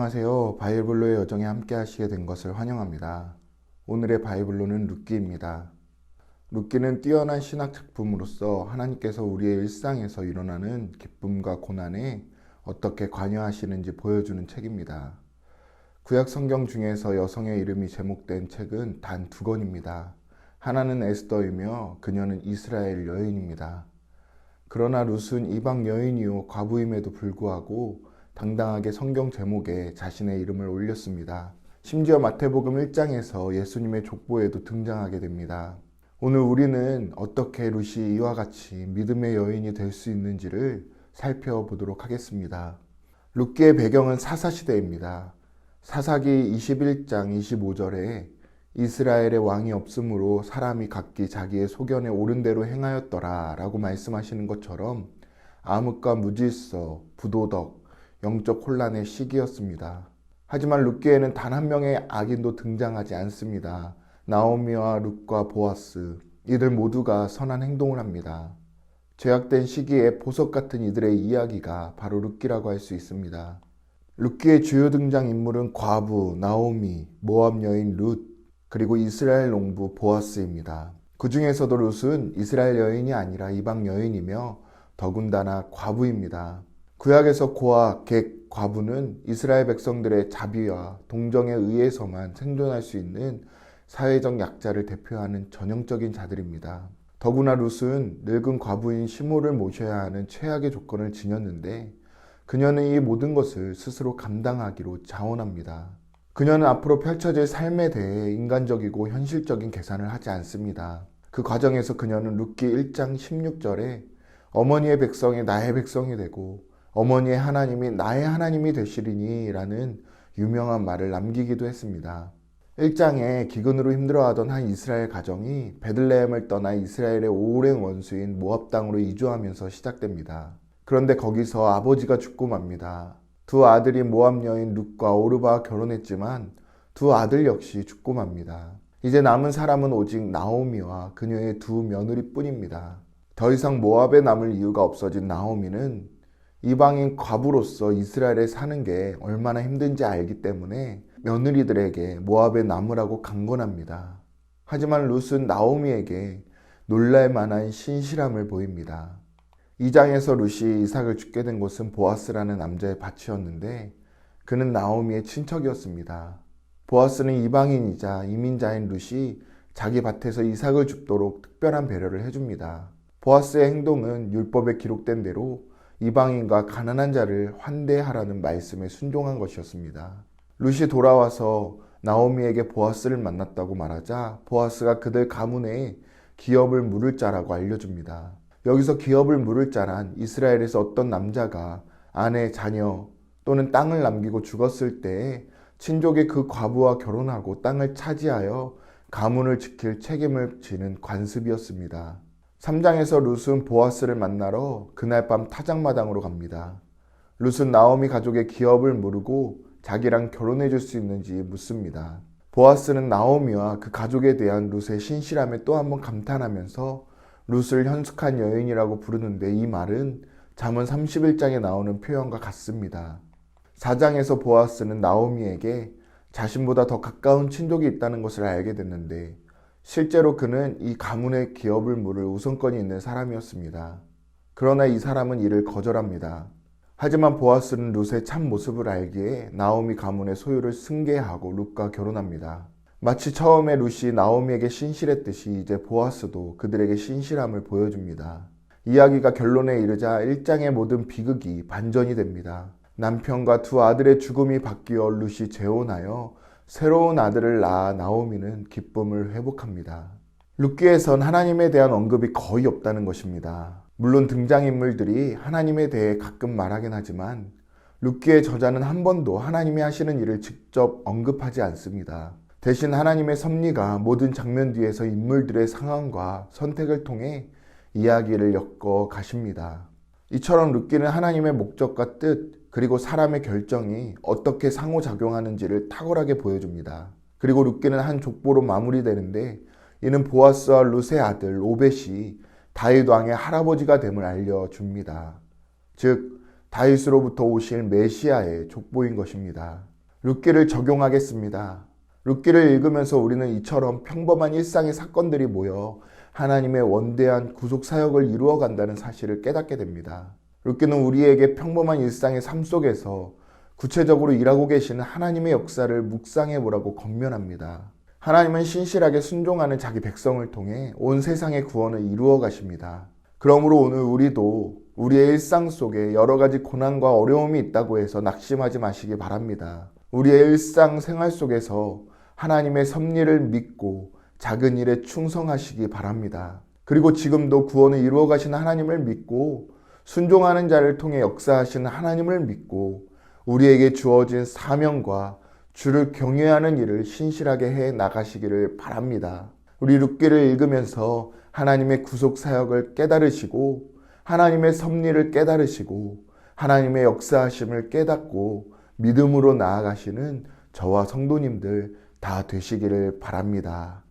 안녕하세요. 바이블로의 여정에 함께 하시게 된 것을 환영합니다. 오늘의 바이블로는 룻기입니다. 룻기는 뛰어난 신학 작품으로서 하나님께서 우리의 일상에서 일어나는 기쁨과 고난에 어떻게 관여하시는지 보여주는 책입니다. 구약 성경 중에서 여성의 이름이 제목된 책은 단 2권입니다. 하나는 에스더이며 그녀는 이스라엘 여인입니다. 그러나 룻은 이방 여인이요 과부임에도 불구하고 당당하게 성경 제목에 자신의 이름을 올렸습니다. 심지어 마태복음 1장에서 예수님의 족보에도 등장하게 됩니다. 오늘 우리는 어떻게 룻이 이와 같이 믿음의 여인이 될 수 있는지를 살펴보도록 하겠습니다. 룻기의 배경은 사사시대입니다. 사사기 21장 25절에 이스라엘의 왕이 없으므로 사람이 각기 자기의 소견에 옳은 대로 행하였더라 라고 말씀하시는 것처럼 암흑과 무질서, 부도덕, 영적 혼란의 시기였습니다. 하지만 룻기에는 단 한 명의 악인도 등장하지 않습니다. 나오미와 룻과 보아스, 이들 모두가 선한 행동을 합니다. 죄악된 시기에 보석 같은 이들의 이야기가 바로 룻기라고 할 수 있습니다. 룻기의 주요 등장인물은 과부, 나오미, 모압 여인 룻, 그리고 이스라엘 농부 보아스입니다. 그 중에서도 룻은 이스라엘 여인이 아니라 이방 여인이며 더군다나 과부입니다. 구약에서 고아, 객, 과부는 이스라엘 백성들의 자비와 동정에 의해서만 생존할 수 있는 사회적 약자를 대표하는 전형적인 자들입니다. 더구나 룻은 늙은 과부인 시므를 모셔야 하는 최악의 조건을 지녔는데 그녀는 이 모든 것을 스스로 감당하기로 자원합니다. 그녀는 앞으로 펼쳐질 삶에 대해 인간적이고 현실적인 계산을 하지 않습니다. 그 과정에서 그녀는 룻기 1장 16절에 어머니의 백성이 나의 백성이 되고 어머니의 하나님이 나의 하나님이 되시리니 라는 유명한 말을 남기기도 했습니다. 1장에 기근으로 힘들어하던 한 이스라엘 가정이 베들레헴을 떠나 이스라엘의 오랜 원수인 모압 땅으로 이주하면서 시작됩니다. 그런데 거기서 아버지가 죽고 맙니다. 두 아들이 모압 여인 룻과 오르바와 결혼했지만 두 아들 역시 죽고 맙니다. 이제 남은 사람은 오직 나오미와 그녀의 두 며느리뿐입니다. 더 이상 모압에 남을 이유가 없어진 나오미는 이방인 과부로서 이스라엘에 사는 게 얼마나 힘든지 알기 때문에 며느리들에게 모압에 남으라고 강권합니다. 하지만 룻은 나오미에게 놀랄 만한 신실함을 보입니다. 2장에서 룻이 이삭을 죽게 된 곳은 보아스라는 남자의 밭이었는데 그는 나오미의 친척이었습니다. 보아스는 이방인이자 이민자인 룻이 자기 밭에서 이삭을 줍도록 특별한 배려를 해줍니다. 보아스의 행동은 율법에 기록된 대로 이방인과 가난한 자를 환대하라는 말씀에 순종한 것이었습니다. 룻이 돌아와서 나오미에게 보아스를 만났다고 말하자 보아스가 그들 가문에 기업을 물을 자라고 알려줍니다. 여기서 기업을 물을 자란 이스라엘에서 어떤 남자가 아내, 자녀 또는 땅을 남기고 죽었을 때에 친족이 그 과부와 결혼하고 땅을 차지하여 가문을 지킬 책임을 지는 관습이었습니다. 3장에서 룻은 보아스를 만나러 그날 밤 타작마당으로 갑니다. 룻은 나오미 가족의 기업을 물고 자기랑 결혼해 줄 수 있는지 묻습니다. 보아스는 나오미와 그 가족에 대한 룻의 신실함에 또 한 번 감탄하면서 룻을 현숙한 여인이라고 부르는데 이 말은 잠언 31장에 나오는 표현과 같습니다. 4장에서 보아스는 나오미에게 자신보다 더 가까운 친족이 있다는 것을 알게 됐는데 실제로 그는 이 가문의 기업을 물을 우선권이 있는 사람이었습니다. 그러나 이 사람은 이를 거절합니다. 하지만 보아스는 룻의 참 모습을 알기에 나오미 가문의 소유를 승계하고 룻과 결혼합니다. 마치 처음에 룻이 나오미에게 신실했듯이 이제 보아스도 그들에게 신실함을 보여줍니다. 이야기가 결론에 이르자 1장의 모든 비극이 반전이 됩니다. 남편과 두 아들의 죽음이 바뀌어 룻이 재혼하여 새로운 아들을 낳아 나오미는 기쁨을 회복합니다. 룻기에선 하나님에 대한 언급이 거의 없다는 것입니다. 물론 등장인물들이 하나님에 대해 가끔 말하긴 하지만 룻기의 저자는 한 번도 하나님이 하시는 일을 직접 언급하지 않습니다. 대신 하나님의 섭리가 모든 장면 뒤에서 인물들의 상황과 선택을 통해 이야기를 엮어 가십니다. 이처럼 룻기는 하나님의 목적과 뜻 그리고 사람의 결정이 어떻게 상호작용하는지를 탁월하게 보여줍니다. 그리고 룻기는 한 족보로 마무리되는데 이는 보아스와 룻의 아들 오벳이 다윗 왕의 할아버지가 됨을 알려줍니다. 즉 다윗으로부터 오실 메시아의 족보인 것입니다. 룻기를 적용하겠습니다. 룻기를 읽으면서 우리는 이처럼 평범한 일상의 사건들이 모여 하나님의 원대한 구속 사역을 이루어 간다는 사실을 깨닫게 됩니다. 룻기는 우리에게 평범한 일상의 삶 속에서 구체적으로 일하고 계시는 하나님의 역사를 묵상해 보라고 권면합니다. 하나님은 신실하게 순종하는 자기 백성을 통해 온 세상의 구원을 이루어 가십니다. 그러므로 오늘 우리도 우리의 일상 속에 여러 가지 고난과 어려움이 있다고 해서 낙심하지 마시기 바랍니다. 우리의 일상 생활 속에서 하나님의 섭리를 믿고 작은 일에 충성하시기 바랍니다. 그리고 지금도 구원을 이루어 가시는 하나님을 믿고 순종하는 자를 통해 역사하시는 하나님을 믿고 우리에게 주어진 사명과 주를 경외하는 일을 신실하게 해 나가시기를 바랍니다. 우리 룻기를 읽으면서 하나님의 구속 사역을 깨달으시고 하나님의 섭리를 깨달으시고 하나님의 역사하심을 깨닫고 믿음으로 나아가시는 저와 성도님들 다 되시기를 바랍니다.